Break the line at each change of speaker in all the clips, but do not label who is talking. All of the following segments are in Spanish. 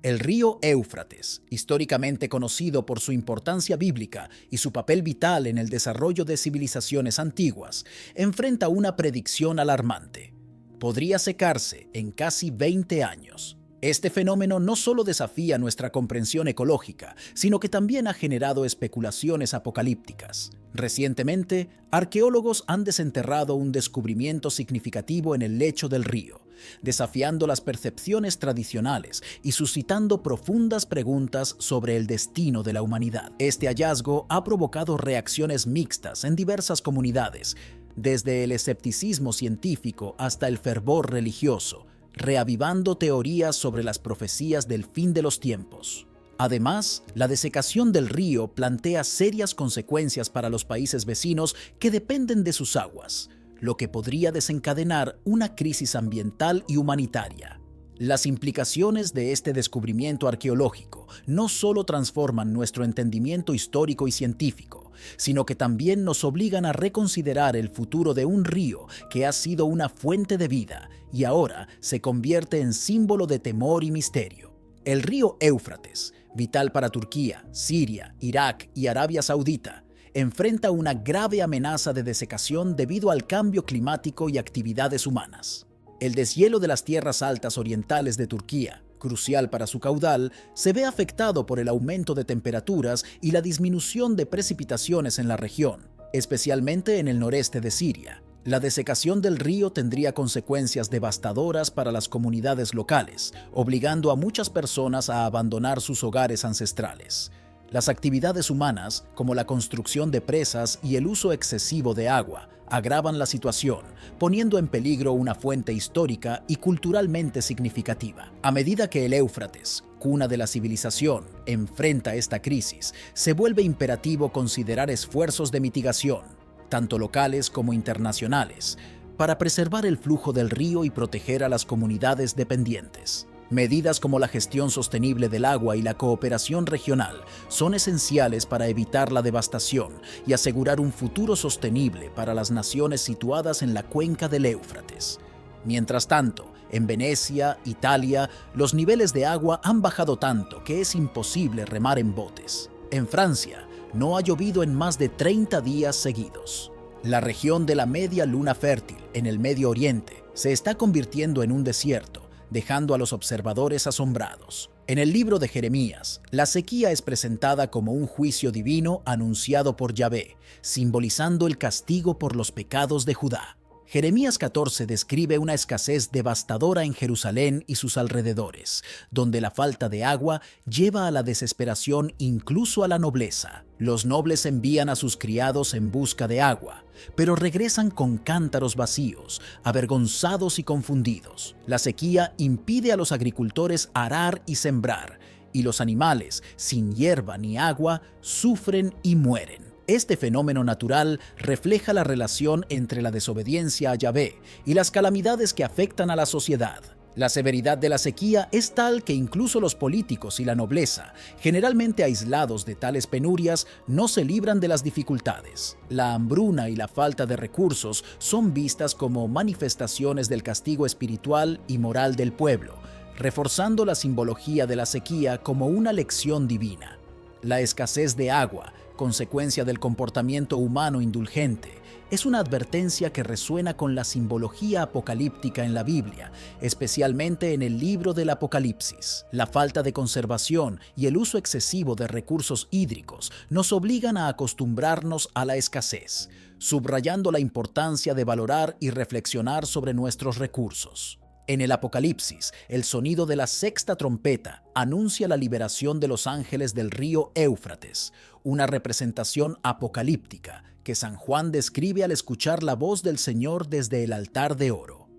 El río Éufrates, históricamente conocido por su importancia bíblica y su papel vital en el desarrollo de civilizaciones antiguas, enfrenta una predicción alarmante. Podría secarse en casi 20 años. Este fenómeno no solo desafía nuestra comprensión ecológica, sino que también ha generado especulaciones apocalípticas. Recientemente, arqueólogos han desenterrado un descubrimiento significativo en el lecho del río, desafiando las percepciones tradicionales y suscitando profundas preguntas sobre el destino de la humanidad. Este hallazgo ha provocado reacciones mixtas en diversas comunidades, desde el escepticismo científico hasta el fervor religioso, reavivando teorías sobre las profecías del fin de los tiempos. Además, la desecación del río plantea serias consecuencias para los países vecinos que dependen de sus aguas, lo que podría desencadenar una crisis ambiental y humanitaria. Las implicaciones de este descubrimiento arqueológico no solo transforman nuestro entendimiento histórico y científico, sino que también nos obligan a reconsiderar el futuro de un río que ha sido una fuente de vida y ahora se convierte en símbolo de temor y misterio. El río Éufrates, vital para Turquía, Siria, Irak y Arabia Saudita, enfrenta una grave amenaza de desecación debido al cambio climático y actividades humanas. El deshielo de las tierras altas orientales de Turquía, crucial para su caudal, se ve afectado por el aumento de temperaturas y la disminución de precipitaciones en la región, especialmente en el noreste de Siria. La desecación del río tendría consecuencias devastadoras para las comunidades locales, obligando a muchas personas a abandonar sus hogares ancestrales. Las actividades humanas, como la construcción de presas y el uso excesivo de agua, agravan la situación, poniendo en peligro una fuente histórica y culturalmente significativa. A medida que el Éufrates, cuna de la civilización, enfrenta esta crisis, se vuelve imperativo considerar esfuerzos de mitigación, tanto locales como internacionales, para preservar el flujo del río y proteger a las comunidades dependientes. Medidas como la gestión sostenible del agua y la cooperación regional son esenciales para evitar la devastación y asegurar un futuro sostenible para las naciones situadas en la cuenca del Éufrates. Mientras tanto, en Venecia, Italia, los niveles de agua han bajado tanto que es imposible remar en botes. En Francia, no ha llovido en más de 30 días seguidos. La región de la Media Luna Fértil, en el Medio Oriente, se está convirtiendo en un desierto, dejando a los observadores asombrados. En el libro de Jeremías, la sequía es presentada como un juicio divino anunciado por Yahvé, simbolizando el castigo por los pecados de Judá. Jeremías 14 describe una escasez devastadora en Jerusalén y sus alrededores, donde la falta de agua lleva a la desesperación incluso a la nobleza. Los nobles envían a sus criados en busca de agua, pero regresan con cántaros vacíos, avergonzados y confundidos. La sequía impide a los agricultores arar y sembrar, y los animales, sin hierba ni agua, sufren y mueren. Este fenómeno natural refleja la relación entre la desobediencia a Yahvé y las calamidades que afectan a la sociedad. La severidad de la sequía es tal que incluso los políticos y la nobleza, generalmente aislados de tales penurias, no se libran de las dificultades. La hambruna y la falta de recursos son vistas como manifestaciones del castigo espiritual y moral del pueblo, reforzando la simbología de la sequía como una lección divina. La escasez de agua, consecuencia del comportamiento humano indulgente, es una advertencia que resuena con la simbología apocalíptica en la Biblia, especialmente en el libro del Apocalipsis. La falta de conservación y el uso excesivo de recursos hídricos nos obligan a acostumbrarnos a la escasez, subrayando la importancia de valorar y reflexionar sobre nuestros recursos. En el Apocalipsis, el sonido de la sexta trompeta anuncia la liberación de los ángeles del río Éufrates, una representación apocalíptica que San Juan describe al escuchar la voz del Señor desde el altar de oro.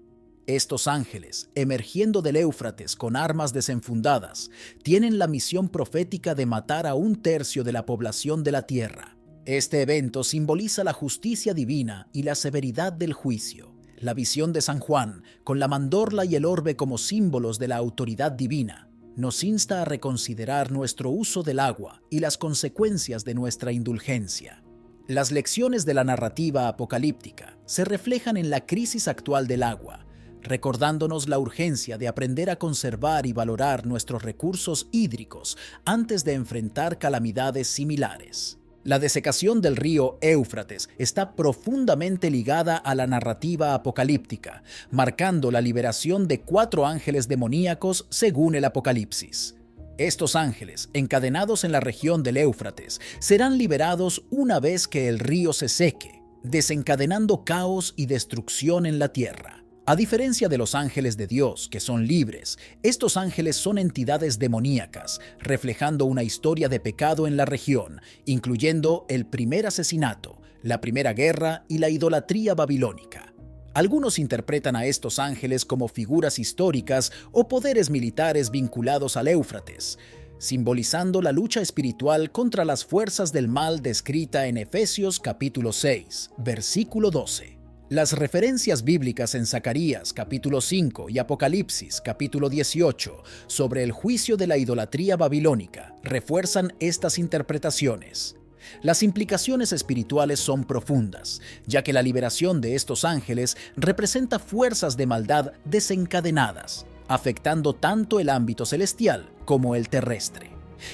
Estos ángeles, emergiendo del Éufrates con armas desenfundadas, tienen la misión profética de matar a 1/3 de la población de la tierra. Este evento simboliza la justicia divina y la severidad del juicio. La visión de San Juan, con la mandorla y el orbe como símbolos de la autoridad divina, nos insta a reconsiderar nuestro uso del agua y las consecuencias de nuestra indulgencia. Las lecciones de la narrativa apocalíptica se reflejan en la crisis actual del agua, recordándonos la urgencia de aprender a conservar y valorar nuestros recursos hídricos antes de enfrentar calamidades similares. La desecación del río Éufrates está profundamente ligada a la narrativa apocalíptica, marcando la liberación de 4 ángeles demoníacos según el Apocalipsis. Estos ángeles, encadenados en la región del Éufrates, serán liberados una vez que el río se seque, desencadenando caos y destrucción en la tierra. A diferencia de los ángeles de Dios, que son libres, estos ángeles son entidades demoníacas, reflejando una historia de pecado en la región, incluyendo el primer asesinato, la primera guerra y la idolatría babilónica. Algunos interpretan a estos ángeles como figuras históricas o poderes militares vinculados al Éufrates, simbolizando la lucha espiritual contra las fuerzas del mal descrita en Efesios capítulo 6, versículo 12. Las referencias bíblicas en Zacarías capítulo 5 y Apocalipsis capítulo 18 sobre el juicio de la idolatría babilónica refuerzan estas interpretaciones. Las implicaciones espirituales son profundas, ya que la liberación de estos ángeles representa fuerzas de maldad desencadenadas, afectando tanto el ámbito celestial como el terrestre.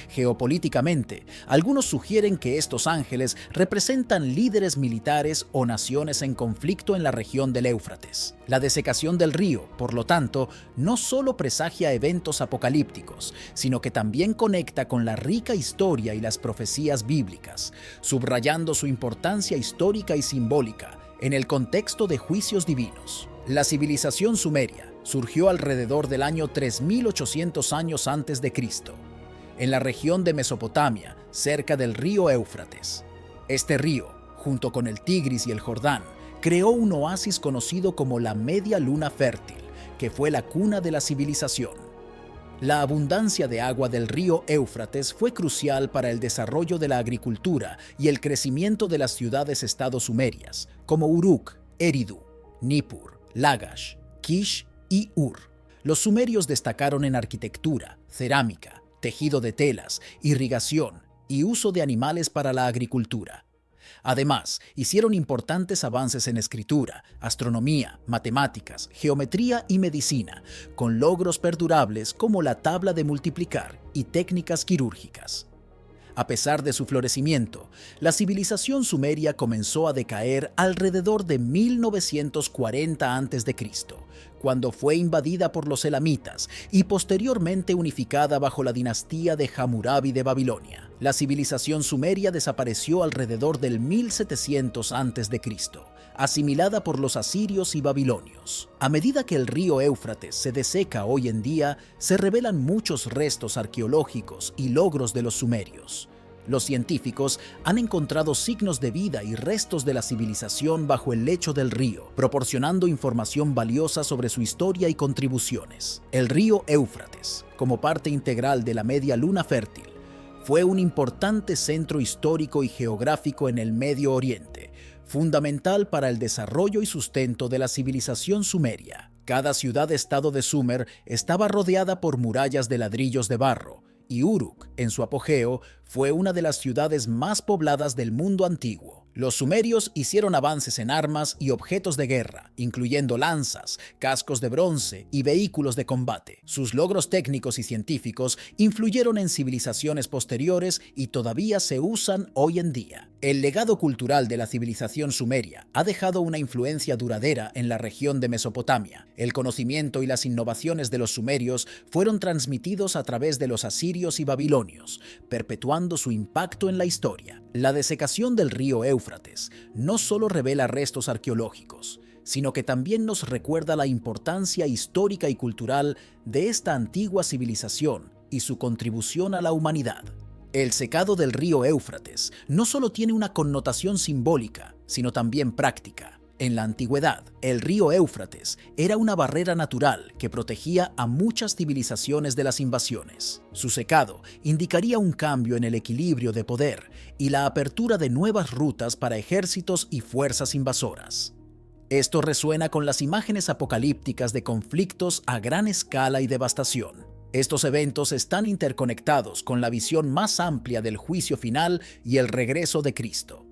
Geopolíticamente, algunos sugieren que estos ángeles representan líderes militares o naciones en conflicto en la región del Éufrates. La desecación del río, por lo tanto, no solo presagia eventos apocalípticos, sino que también conecta con la rica historia y las profecías bíblicas, subrayando su importancia histórica y simbólica en el contexto de juicios divinos. La civilización sumeria surgió alrededor del año 3800 años antes de Cristo, en la región de Mesopotamia, cerca del río Éufrates. Este río, junto con el Tigris y el Jordán, creó un oasis conocido como la Media Luna Fértil, que fue la cuna de la civilización. La abundancia de agua del río Éufrates fue crucial para el desarrollo de la agricultura y el crecimiento de las ciudades-estado sumerias, como Uruk, Eridu, Nippur, Lagash, Kish y Ur. Los sumerios destacaron en arquitectura, cerámica, tejido de telas, irrigación y uso de animales para la agricultura. Además, hicieron importantes avances en escritura, astronomía, matemáticas, geometría y medicina, con logros perdurables como la tabla de multiplicar y técnicas quirúrgicas. A pesar de su florecimiento, la civilización sumeria comenzó a decaer alrededor de 1940 a.C., cuando fue invadida por los elamitas y posteriormente unificada bajo la dinastía de Hammurabi de Babilonia. La civilización sumeria desapareció alrededor del 1700 a.C., asimilada por los asirios y babilonios. A medida que el río Éufrates se deseca hoy en día, se revelan muchos restos arqueológicos y logros de los sumerios. Los científicos han encontrado signos de vida y restos de la civilización bajo el lecho del río, proporcionando información valiosa sobre su historia y contribuciones. El río Éufrates, como parte integral de la Media Luna Fértil, fue un importante centro histórico y geográfico en el Medio Oriente, fundamental para el desarrollo y sustento de la civilización sumeria. Cada ciudad-estado de Sumer estaba rodeada por murallas de ladrillos de barro, y Uruk, en su apogeo, fue una de las ciudades más pobladas del mundo antiguo. Los sumerios hicieron avances en armas y objetos de guerra, incluyendo lanzas, cascos de bronce y vehículos de combate. Sus logros técnicos y científicos influyeron en civilizaciones posteriores y todavía se usan hoy en día. El legado cultural de la civilización sumeria ha dejado una influencia duradera en la región de Mesopotamia. El conocimiento y las innovaciones de los sumerios fueron transmitidos a través de los asirios y babilonios, perpetuando su impacto en la historia. La desecación del río Éufrates no solo revela restos arqueológicos, sino que también nos recuerda la importancia histórica y cultural de esta antigua civilización y su contribución a la humanidad. El secado del río Éufrates no solo tiene una connotación simbólica, sino también práctica. En la antigüedad, el río Éufrates era una barrera natural que protegía a muchas civilizaciones de las invasiones. Su secado indicaría un cambio en el equilibrio de poder y la apertura de nuevas rutas para ejércitos y fuerzas invasoras. Esto resuena con las imágenes apocalípticas de conflictos a gran escala y devastación. Estos eventos están interconectados con la visión más amplia del juicio final y el regreso de Cristo.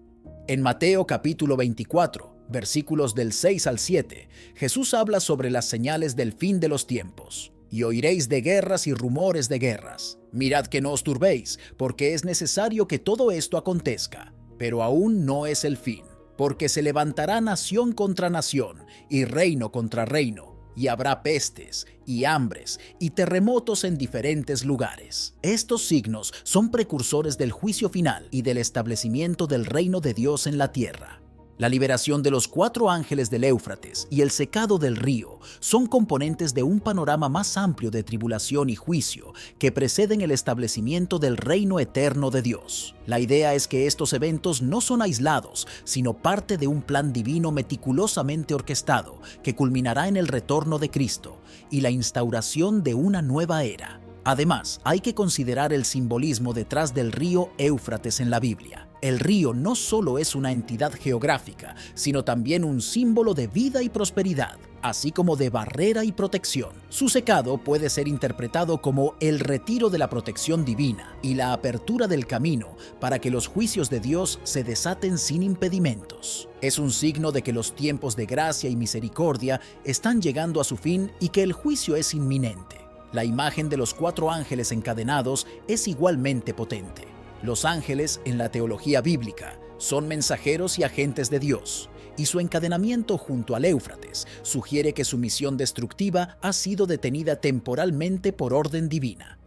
En Mateo capítulo 24, versículos del 6 al 7, Jesús habla sobre las señales del fin de los tiempos. Y oiréis de guerras y rumores de guerras. Mirad que no os turbéis, porque es necesario que todo esto acontezca, pero aún no es el fin, porque se levantará nación contra nación y reino contra reino, y habrá pestes y hambres y terremotos en diferentes lugares. Estos signos son precursores del juicio final y del establecimiento del reino de Dios en la tierra. La liberación de los 4 ángeles del Éufrates y el secado del río son componentes de un panorama más amplio de tribulación y juicio que preceden el establecimiento del reino eterno de Dios. La idea es que estos eventos no son aislados, sino parte de un plan divino meticulosamente orquestado que culminará en el retorno de Cristo y la instauración de una nueva era. Además, hay que considerar el simbolismo detrás del río Éufrates en la Biblia. El río no solo es una entidad geográfica, sino también un símbolo de vida y prosperidad, así como de barrera y protección. Su secado puede ser interpretado como el retiro de la protección divina y la apertura del camino para que los juicios de Dios se desaten sin impedimentos. Es un signo de que los tiempos de gracia y misericordia están llegando a su fin y que el juicio es inminente. La imagen de los 4 ángeles encadenados es igualmente potente. Los ángeles, en la teología bíblica, son mensajeros y agentes de Dios, y su encadenamiento junto al Éufrates sugiere que su misión destructiva ha sido detenida temporalmente por orden divina.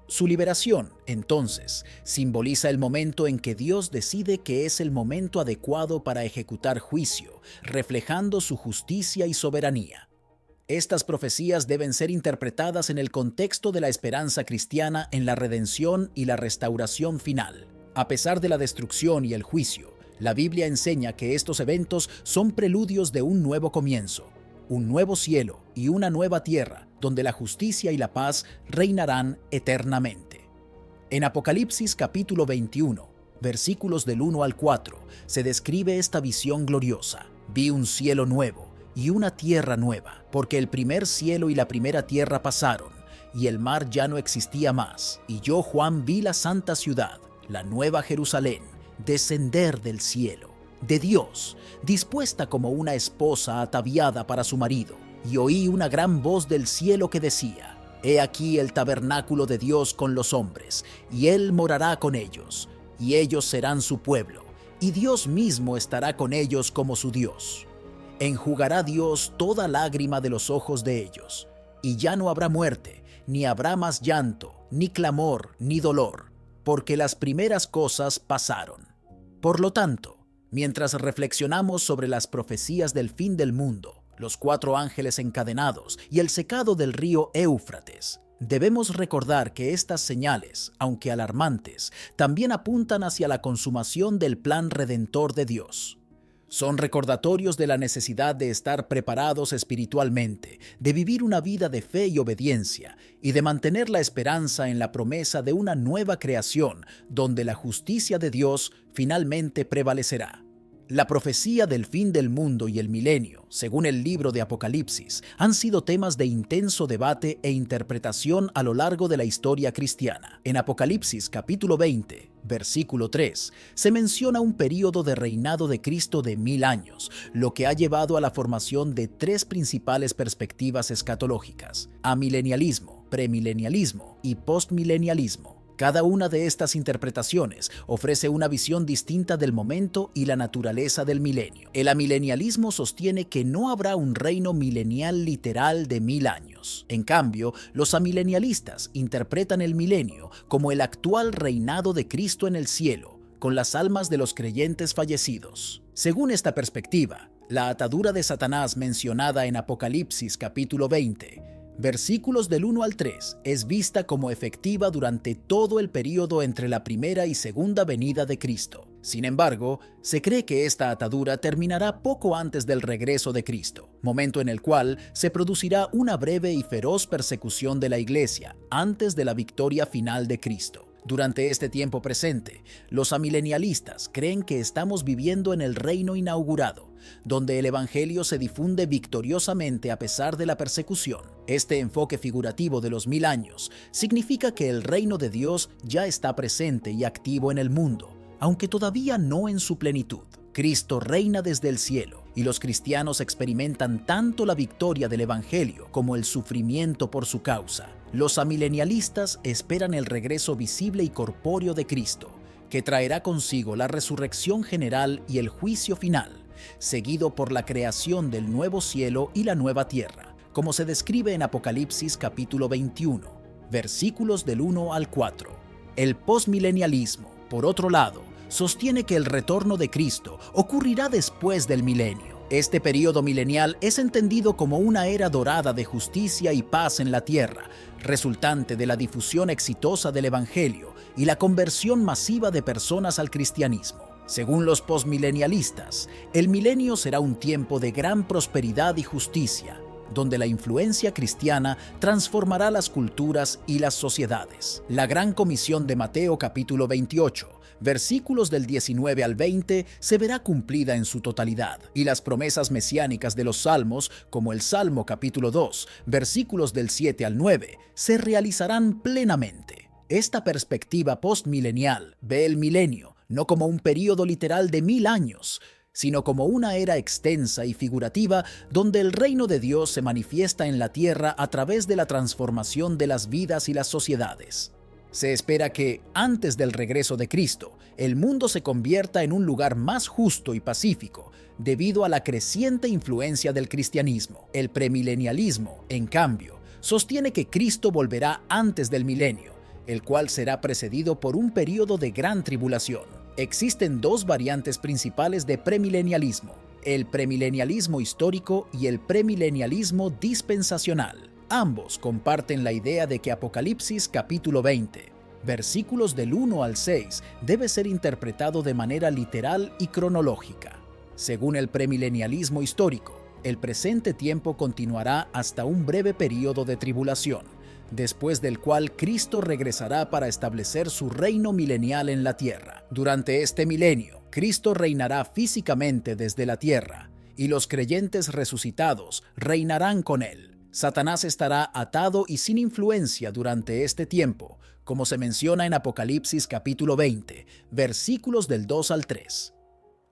Su liberación, entonces, simboliza el momento en que Dios decide que es el momento adecuado para ejecutar juicio, reflejando su justicia y soberanía. Estas profecías deben ser interpretadas en el contexto de la esperanza cristiana en la redención y la restauración final. A pesar de la destrucción y el juicio, la Biblia enseña que estos eventos son preludios de un nuevo comienzo, un nuevo cielo y una nueva tierra, donde la justicia y la paz reinarán eternamente. En Apocalipsis capítulo 21, versículos del 1 al 4, se describe esta visión gloriosa. Vi un cielo nuevo y una tierra nueva, porque el primer cielo y la primera tierra pasaron, y el mar ya no existía más. Y yo, Juan, vi la santa ciudad, la nueva Jerusalén, descender del cielo, de Dios, dispuesta como una esposa ataviada para su marido. Y oí una gran voz del cielo que decía: He aquí el tabernáculo de Dios con los hombres, y Él morará con ellos, y ellos serán su pueblo, y Dios mismo estará con ellos como su Dios. Enjugará Dios toda lágrima de los ojos de ellos, y ya no habrá muerte, ni habrá más llanto, ni clamor, ni dolor, porque las primeras cosas pasaron. Por lo tanto, mientras reflexionamos sobre las profecías del fin del mundo, los 4 ángeles encadenados y el secado del río Éufrates, debemos recordar que estas señales, aunque alarmantes, también apuntan hacia la consumación del plan redentor de Dios. Son recordatorios de la necesidad de estar preparados espiritualmente, de vivir una vida de fe y obediencia, y de mantener la esperanza en la promesa de una nueva creación donde la justicia de Dios finalmente prevalecerá. La profecía del fin del mundo y el milenio, según el libro de Apocalipsis, han sido temas de intenso debate e interpretación a lo largo de la historia cristiana. En Apocalipsis capítulo 20, versículo 3, se menciona un período de reinado de Cristo de 1000 años, lo que ha llevado a la formación de 3 principales perspectivas escatológicas: amilenialismo, premilenialismo y postmilenialismo. Cada una de estas interpretaciones ofrece una visión distinta del momento y la naturaleza del milenio. El amilenialismo sostiene que no habrá un reino milenial literal de 1000 años. En cambio, los amilenialistas interpretan el milenio como el actual reinado de Cristo en el cielo, con las almas de los creyentes fallecidos. Según esta perspectiva, la atadura de Satanás mencionada en Apocalipsis capítulo 20, versículos del 1 al 3, es vista como efectiva durante todo el período entre la primera y segunda venida de Cristo. Sin embargo, se cree que esta atadura terminará poco antes del regreso de Cristo, momento en el cual se producirá una breve y feroz persecución de la Iglesia antes de la victoria final de Cristo. Durante este tiempo presente, los amilenialistas creen que estamos viviendo en el reino inaugurado, donde el Evangelio se difunde victoriosamente a pesar de la persecución. Este enfoque figurativo de los 1000 años significa que el reino de Dios ya está presente y activo en el mundo, aunque todavía no en su plenitud. Cristo reina desde el cielo y los cristianos experimentan tanto la victoria del Evangelio como el sufrimiento por su causa. Los amilenialistas esperan el regreso visible y corpóreo de Cristo, que traerá consigo la resurrección general y el juicio final, seguido por la creación del nuevo cielo y la nueva tierra, como se describe en Apocalipsis capítulo 21, versículos del 1 al 4. El postmilenialismo, por otro lado, sostiene que el retorno de Cristo ocurrirá después del milenio. Este período milenial es entendido como una era dorada de justicia y paz en la tierra, resultante de la difusión exitosa del Evangelio y la conversión masiva de personas al cristianismo. Según los postmilenialistas, el milenio será un tiempo de gran prosperidad y justicia, donde la influencia cristiana transformará las culturas y las sociedades. La Gran Comisión de Mateo capítulo 28, versículos del 19 al 20, se verá cumplida en su totalidad, y las promesas mesiánicas de los Salmos, como el Salmo capítulo 2, versículos del 7 al 9, se realizarán plenamente. Esta perspectiva postmilenial ve el milenio no como un período literal de 1000 años, sino como una era extensa y figurativa donde el reino de Dios se manifiesta en la tierra a través de la transformación de las vidas y las sociedades. Se espera que, antes del regreso de Cristo, el mundo se convierta en un lugar más justo y pacífico debido a la creciente influencia del cristianismo. El premilenialismo, en cambio, sostiene que Cristo volverá antes del milenio, el cual será precedido por un período de gran tribulación. Existen dos variantes principales de premilenialismo: el premilenialismo histórico y el premilenialismo dispensacional. Ambos comparten la idea de que Apocalipsis capítulo 20, versículos del 1 al 6, debe ser interpretado de manera literal y cronológica. Según el premilenialismo histórico, el presente tiempo continuará hasta un breve período de tribulación, después del cual Cristo regresará para establecer su reino milenial en la tierra. Durante este milenio, Cristo reinará físicamente desde la tierra, y los creyentes resucitados reinarán con él. Satanás estará atado y sin influencia durante este tiempo, como se menciona en Apocalipsis capítulo 20, versículos del 2 al 3.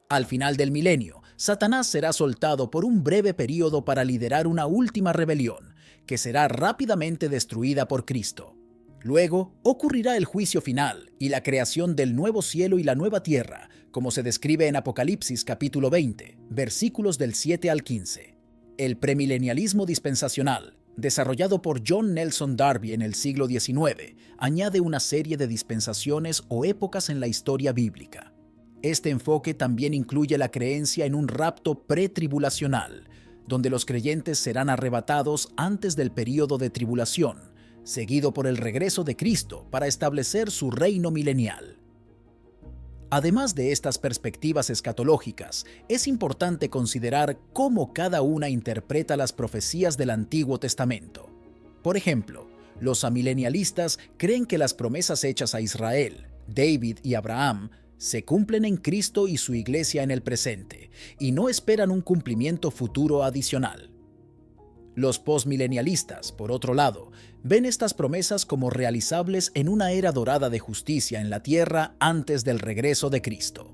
Al final del milenio, Satanás será soltado por un breve período para liderar una última rebelión, que será rápidamente destruida por Cristo. Luego ocurrirá el juicio final y la creación del nuevo cielo y la nueva tierra, como se describe en Apocalipsis capítulo 20, versículos del 7 al 15. El premilenialismo dispensacional, desarrollado por John Nelson Darby en el siglo XIX, añade una serie de dispensaciones o épocas en la historia bíblica. Este enfoque también incluye la creencia en un rapto pretribulacional, donde los creyentes serán arrebatados antes del período de tribulación, seguido por el regreso de Cristo para establecer su reino milenial. Además de estas perspectivas escatológicas, es importante considerar cómo cada una interpreta las profecías del Antiguo Testamento. Por ejemplo, los amilenialistas creen que las promesas hechas a Israel, David y Abraham se cumplen en Cristo y su iglesia en el presente, y no esperan un cumplimiento futuro adicional. Los postmilenialistas, por otro lado, ven estas promesas como realizables en una era dorada de justicia en la tierra antes del regreso de Cristo.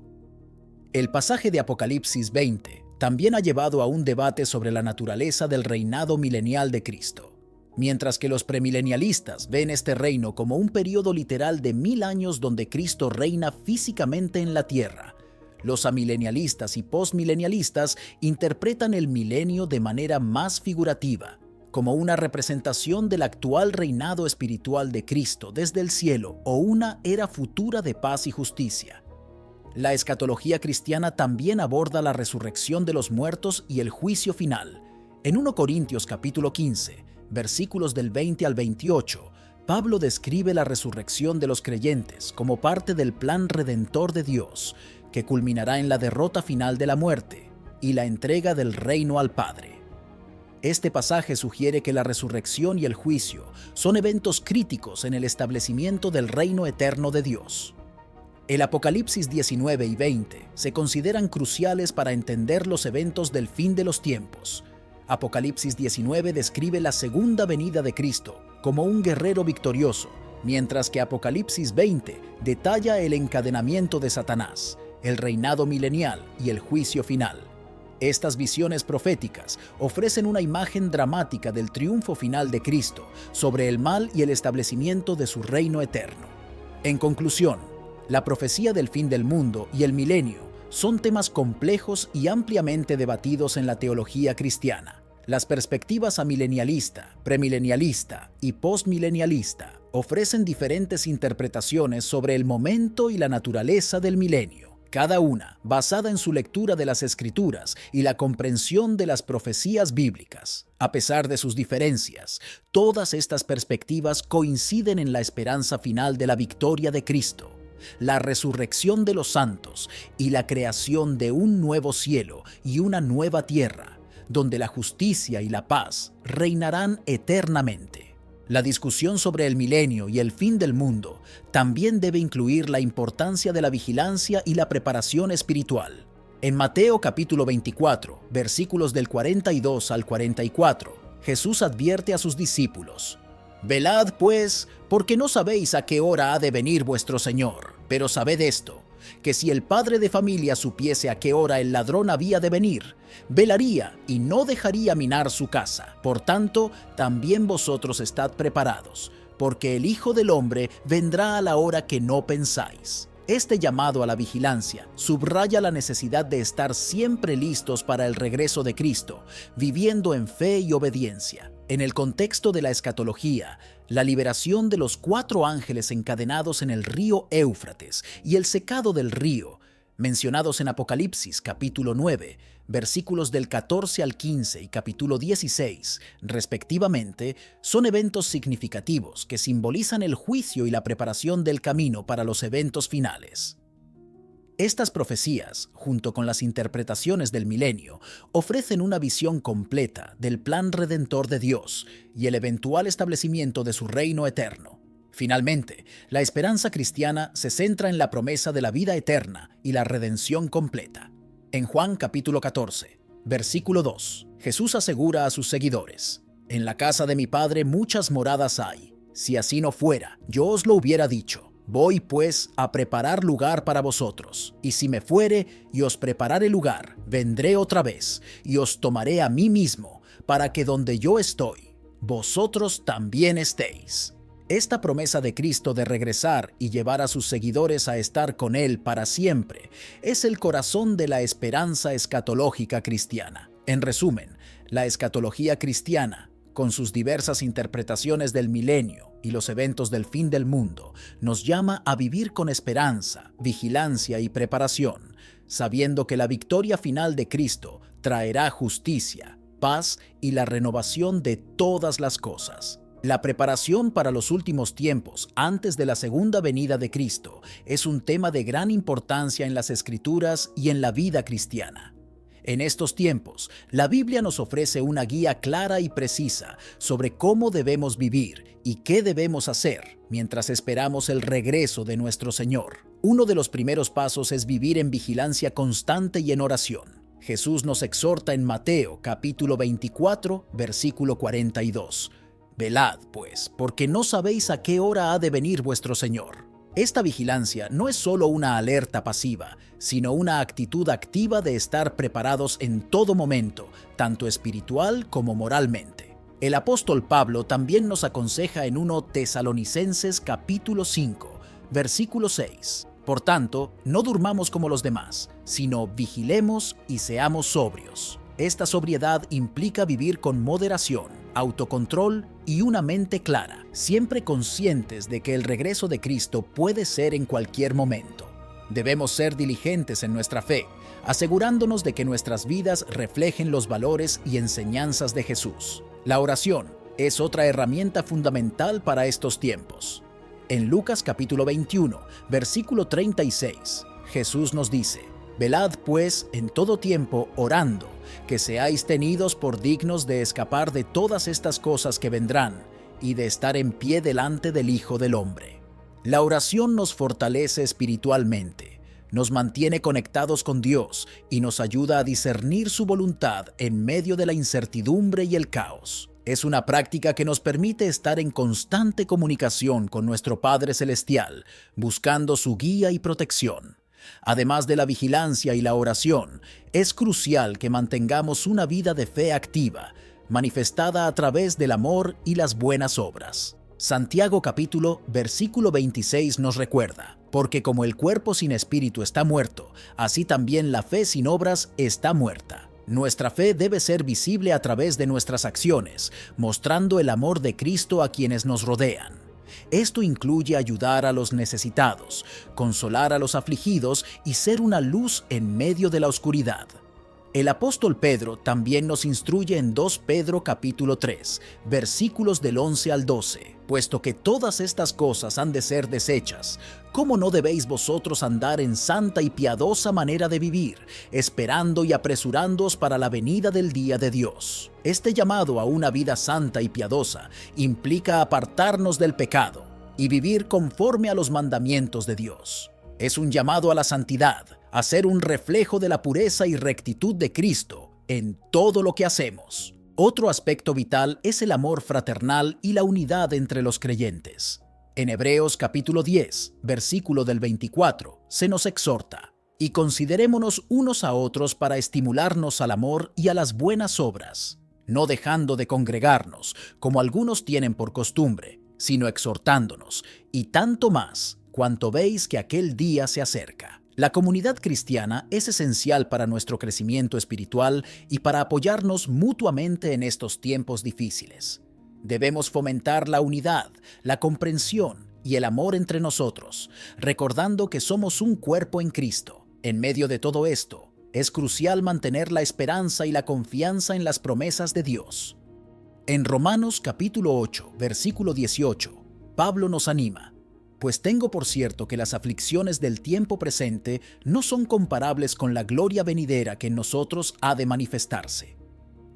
El pasaje de Apocalipsis 20 también ha llevado a un debate sobre la naturaleza del reinado milenial de Cristo. Mientras que los premilenialistas ven este reino como un periodo literal de 1000 años donde Cristo reina físicamente en la tierra, los amilenialistas y postmilenialistas interpretan el milenio de manera más figurativa, como una representación del actual reinado espiritual de Cristo desde el cielo o una era futura de paz y justicia. La escatología cristiana también aborda la resurrección de los muertos y el juicio final. En 1 Corintios capítulo 15, versículos del 20 al 28, Pablo describe la resurrección de los creyentes como parte del plan redentor de Dios, que culminará en la derrota final de la muerte y la entrega del reino al Padre. Este pasaje sugiere que la resurrección y el juicio son eventos críticos en el establecimiento del reino eterno de Dios. El Apocalipsis 19 y 20 se consideran cruciales para entender los eventos del fin de los tiempos. Apocalipsis 19 describe la segunda venida de Cristo como un guerrero victorioso, mientras que Apocalipsis 20 detalla el encadenamiento de Satanás, el reinado milenial y el juicio final. Estas visiones proféticas ofrecen una imagen dramática del triunfo final de Cristo sobre el mal y el establecimiento de su reino eterno. En conclusión, la profecía del fin del mundo y el milenio son temas complejos y ampliamente debatidos en la teología cristiana. Las perspectivas amilenialista, premilenialista y postmilenialista ofrecen diferentes interpretaciones sobre el momento y la naturaleza del milenio, cada una basada en su lectura de las Escrituras y la comprensión de las profecías bíblicas. A pesar de sus diferencias, todas estas perspectivas coinciden en la esperanza final de la victoria de Cristo, la resurrección de los santos y la creación de un nuevo cielo y una nueva tierra, donde la justicia y la paz reinarán eternamente. La discusión sobre el milenio y el fin del mundo también debe incluir la importancia de la vigilancia y la preparación espiritual. En Mateo capítulo 24, versículos del 42 al 44, Jesús advierte a sus discípulos: «Velad, pues, porque no sabéis a qué hora ha de venir vuestro Señor. Pero sabed esto, que si el padre de familia supiese a qué hora el ladrón había de venir, velaría y no dejaría minar su casa. Por tanto, también vosotros estad preparados, porque el Hijo del Hombre vendrá a la hora que no pensáis». Este llamado a la vigilancia subraya la necesidad de estar siempre listos para el regreso de Cristo, viviendo en fe y obediencia. En el contexto de la escatología, la liberación de los 4 ángeles encadenados en el río Éufrates y el secado del río, mencionados en Apocalipsis capítulo 9, versículos del 14 al 15 y capítulo 16, respectivamente, son eventos significativos que simbolizan el juicio y la preparación del camino para los eventos finales. Estas profecías, junto con las interpretaciones del milenio, ofrecen una visión completa del plan redentor de Dios y el eventual establecimiento de su reino eterno. Finalmente, la esperanza cristiana se centra en la promesa de la vida eterna y la redención completa. En Juan capítulo 14, versículo 2, Jesús asegura a sus seguidores: «En la casa de mi Padre muchas moradas hay. Si así no fuera, yo os lo hubiera dicho. Voy, pues, a preparar lugar para vosotros. Y si me fuere y os preparare lugar, vendré otra vez y os tomaré a mí mismo, para que donde yo estoy, vosotros también estéis». Esta promesa de Cristo de regresar y llevar a sus seguidores a estar con Él para siempre es el corazón de la esperanza escatológica cristiana. En resumen, la escatología cristiana, con sus diversas interpretaciones del milenio y los eventos del fin del mundo, nos llama a vivir con esperanza, vigilancia y preparación, sabiendo que la victoria final de Cristo traerá justicia, paz y la renovación de todas las cosas. La preparación para los últimos tiempos antes de la segunda venida de Cristo es un tema de gran importancia en las Escrituras y en la vida cristiana. En estos tiempos, la Biblia nos ofrece una guía clara y precisa sobre cómo debemos vivir y qué debemos hacer mientras esperamos el regreso de nuestro Señor. Uno de los primeros pasos es vivir en vigilancia constante y en oración. Jesús nos exhorta en Mateo capítulo 24, versículo 42. «Velad, pues, porque no sabéis a qué hora ha de venir vuestro Señor». Esta vigilancia no es solo una alerta pasiva, sino una actitud activa de estar preparados en todo momento, tanto espiritual como moralmente. El apóstol Pablo también nos aconseja en 1 Tesalonicenses capítulo 5, versículo 6. «Por tanto, no durmamos como los demás, sino vigilemos y seamos sobrios». Esta sobriedad implica vivir con moderación, autocontrol y una mente clara, siempre conscientes de que el regreso de Cristo puede ser en cualquier momento. Debemos ser diligentes en nuestra fe, asegurándonos de que nuestras vidas reflejen los valores y enseñanzas de Jesús. La oración es otra herramienta fundamental para estos tiempos. En Lucas capítulo 21, versículo 36, Jesús nos dice: «Velad pues en todo tiempo orando, que seáis tenidos por dignos de escapar de todas estas cosas que vendrán y de estar en pie delante del Hijo del Hombre». La oración nos fortalece espiritualmente, nos mantiene conectados con Dios y nos ayuda a discernir su voluntad en medio de la incertidumbre y el caos. Es una práctica que nos permite estar en constante comunicación con nuestro Padre Celestial, buscando su guía y protección. Además de la vigilancia y la oración, es crucial que mantengamos una vida de fe activa, manifestada a través del amor y las buenas obras. Santiago versículo 26 nos recuerda: porque como el cuerpo sin espíritu está muerto, así también la fe sin obras está muerta. Nuestra fe debe ser visible a través de nuestras acciones, mostrando el amor de Cristo a quienes nos rodean. Esto incluye ayudar a los necesitados, consolar a los afligidos y ser una luz en medio de la oscuridad. El apóstol Pedro también nos instruye en 2 Pedro capítulo 3, versículos del 11 al 12, puesto que todas estas cosas han de ser deshechas, ¿cómo no debéis vosotros andar en santa y piadosa manera de vivir, esperando y apresurándoos para la venida del día de Dios? Este llamado a una vida santa y piadosa implica apartarnos del pecado y vivir conforme a los mandamientos de Dios. Es un llamado a la santidad, a ser un reflejo de la pureza y rectitud de Cristo en todo lo que hacemos. Otro aspecto vital es el amor fraternal y la unidad entre los creyentes. En Hebreos capítulo 10, versículo del 24, se nos exhorta: y considerémonos unos a otros para estimularnos al amor y a las buenas obras, no dejando de congregarnos, como algunos tienen por costumbre, sino exhortándonos, y tanto más, cuanto veis que aquel día se acerca. La comunidad cristiana es esencial para nuestro crecimiento espiritual y para apoyarnos mutuamente en estos tiempos difíciles. Debemos fomentar la unidad, la comprensión y el amor entre nosotros, recordando que somos un cuerpo en Cristo. En medio de todo esto, es crucial mantener la esperanza y la confianza en las promesas de Dios. En Romanos capítulo 8, versículo 18, Pablo nos anima: pues tengo por cierto que las aflicciones del tiempo presente no son comparables con la gloria venidera que en nosotros ha de manifestarse.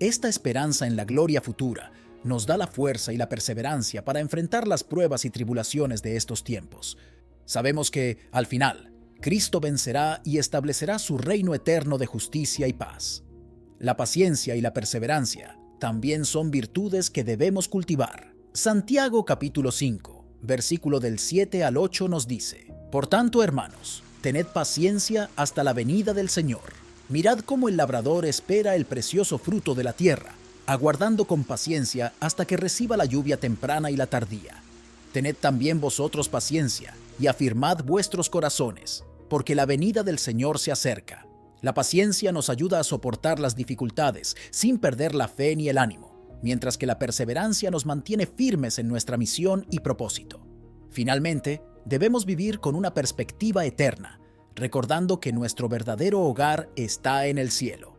Esta esperanza en la gloria futura nos da la fuerza y la perseverancia para enfrentar las pruebas y tribulaciones de estos tiempos. Sabemos que, al final, Cristo vencerá y establecerá su reino eterno de justicia y paz. La paciencia y la perseverancia también son virtudes que debemos cultivar. Santiago capítulo 5. Versículo del 7 al 8 nos dice: por tanto, hermanos, tened paciencia hasta la venida del Señor. Mirad cómo el labrador espera el precioso fruto de la tierra, aguardando con paciencia hasta que reciba la lluvia temprana y la tardía. Tened también vosotros paciencia y afirmad vuestros corazones, porque la venida del Señor se acerca. La paciencia nos ayuda a soportar las dificultades sin perder la fe ni el ánimo, mientras que la perseverancia nos mantiene firmes en nuestra misión y propósito. Finalmente, debemos vivir con una perspectiva eterna, recordando que nuestro verdadero hogar está en el cielo.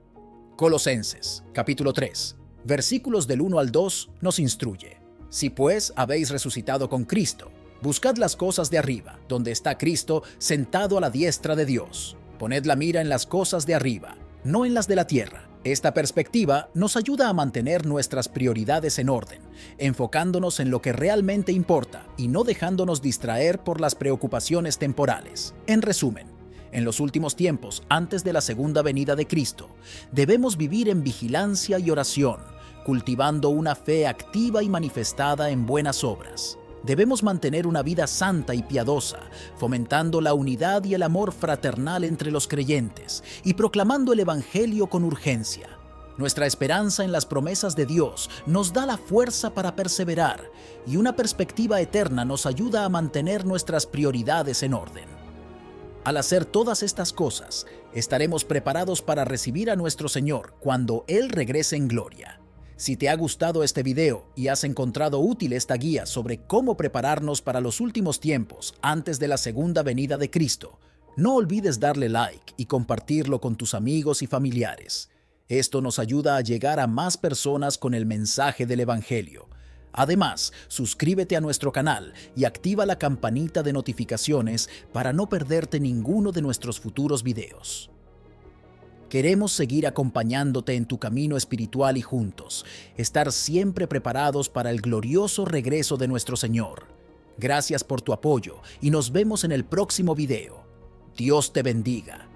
Colosenses, capítulo 3, versículos del 1 al 2 nos instruye: si pues habéis resucitado con Cristo, buscad las cosas de arriba, donde está Cristo sentado a la diestra de Dios. Poned la mira en las cosas de arriba, no en las de la tierra. Esta perspectiva nos ayuda a mantener nuestras prioridades en orden, enfocándonos en lo que realmente importa y no dejándonos distraer por las preocupaciones temporales. En resumen, en los últimos tiempos, antes de la segunda venida de Cristo, debemos vivir en vigilancia y oración, cultivando una fe activa y manifestada en buenas obras. Debemos mantener una vida santa y piadosa, fomentando la unidad y el amor fraternal entre los creyentes y proclamando el Evangelio con urgencia. Nuestra esperanza en las promesas de Dios nos da la fuerza para perseverar y una perspectiva eterna nos ayuda a mantener nuestras prioridades en orden. Al hacer todas estas cosas, estaremos preparados para recibir a nuestro Señor cuando Él regrese en gloria. Si te ha gustado este video y has encontrado útil esta guía sobre cómo prepararnos para los últimos tiempos antes de la segunda venida de Cristo, no olvides darle like y compartirlo con tus amigos y familiares. Esto nos ayuda a llegar a más personas con el mensaje del Evangelio. Además, suscríbete a nuestro canal y activa la campanita de notificaciones para no perderte ninguno de nuestros futuros videos. Queremos seguir acompañándote en tu camino espiritual y juntos, estar siempre preparados para el glorioso regreso de nuestro Señor. Gracias por tu apoyo y nos vemos en el próximo video. Dios te bendiga.